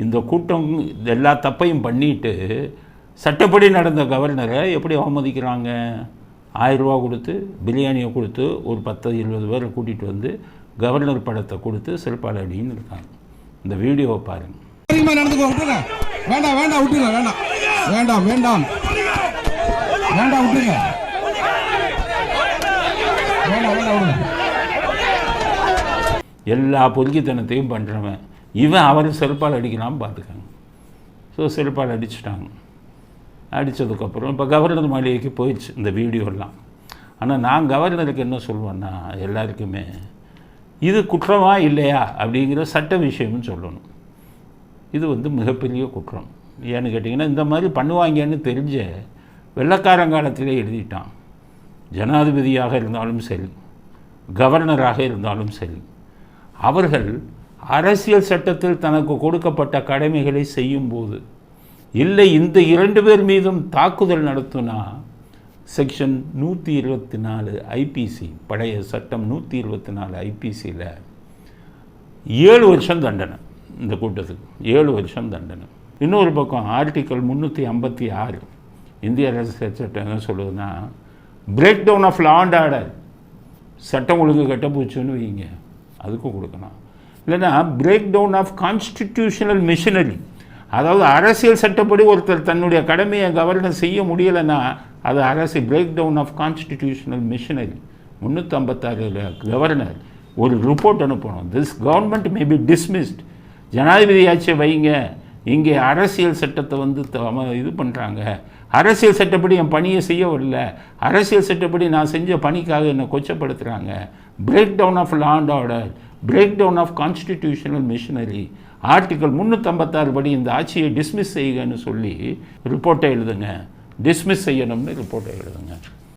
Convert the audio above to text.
இந்த கூட்டம் எல்லா தப்பையும் பண்ணிட்டு சட்டப்படி நடந்த கவர்னரை எப்படி அவமதிக்கிறாங்க? 1000 ரூபா கொடுத்து பிரியாணியை கொடுத்து ஒரு 10-20 பேரை கூட்டிகிட்டு வந்து கவர்னர் படத்தை கொடுத்து செருப்பால் அடின்னு இருக்காங்க. இந்த வீடியோவை பாருங்கள். வேண்டாம் வேண்டாம் விட்டுருங்க, வேண்டாம் வேண்டாம் வேண்டாம் வேண்டாம் விட்டுருங்க, வேண்டாம் வேண்டாம் விடுங்க. எல்லா பொறுக்கித்தனத்தையும் பண்ணுறவன் இவன் அவர் செருப்பால் அடிக்கிறான்னு பார்த்துக்காங்க. ஸோ செருப்பால் அடிச்சிட்டாங்க. அடித்ததுக்கப்புறம் இப்போ கவர்னர் மாளிகைக்கு போயிடுச்சு இந்த வீடியோலாம். ஆனால் நான் கவர்னருக்கு என்ன சொல்வேன்னா, எல்லாருக்குமே இது குற்றமா இல்லையா அப்படிங்கிற சட்ட விஷயம்னு சொல்லணும். இது மிகப்பெரிய குற்றம். ஏன்னு கேட்டிங்கன்னா, இந்த மாதிரி பண்ணுவாங்கன்னு தெரிஞ்ச வெள்ளைக்காரங்காலத்திலே எழுதிட்டான். ஜனாதிபதியாக இருந்தாலும் சரி, கவர்னராக இருந்தாலும் சரி, அவர்கள் அரசியல் சட்டத்தில் தனக்கு கொடுக்கப்பட்ட கடமைகளை செய்யும்போது, இல்லை இந்த 2 பேர் மீதும் தாக்குதல் நடத்துனா செக்ஷன் 124 ஐபிசி, பழைய சட்டம் 124 ஐபிசியில் 7 வருஷம் தண்டனை. இந்த கூட்டத்துக்கு 7 வருஷம் தண்டனை. இன்னொரு பக்கம் ஆர்டிக்கல் 356 இந்திய அரசியல் சட்டம் என்ன சொல்லுதுன்னா, break down of law and order, சட்டம் ஒழுங்கு கட்டப்போச்சுன்னு வைங்க, அதுக்கும் கொடுக்கணும். இல்லைன்னா break down of constitutional machinery, அதாவது அரசியல் சட்டப்படி ஒருத்தர் தன்னுடைய கடமையை கவர்னர் செய்ய முடியலைன்னா அது அரசு break down of constitutional machinery. 356 governor ஒரு ரிப்போர்ட் அனுப்பணும். This government may be dismissed, ஜனாதிபதி ஆட்சியை வைங்க, இங்கே அரசியல் சட்டத்தை இது பண்ணுறாங்க, அரசியல் சட்டப்படி என் பணியை செய்ய வரல, அரசியல் சட்டப்படி நான் செஞ்ச பணிக்காக என்னை கொச்சப்படுத்துகிறாங்க, break down of law and order, break down of constitutional machinery, article 356 படி இந்த ஆட்சியை டிஸ்மிஸ் செய்யுங்கன்னு சொல்லி ரிப்போர்ட்டை எழுதுங்க, டிஸ்மிஸ் செய்யணும்னு ரிப்போர்ட்டை எழுதுங்க.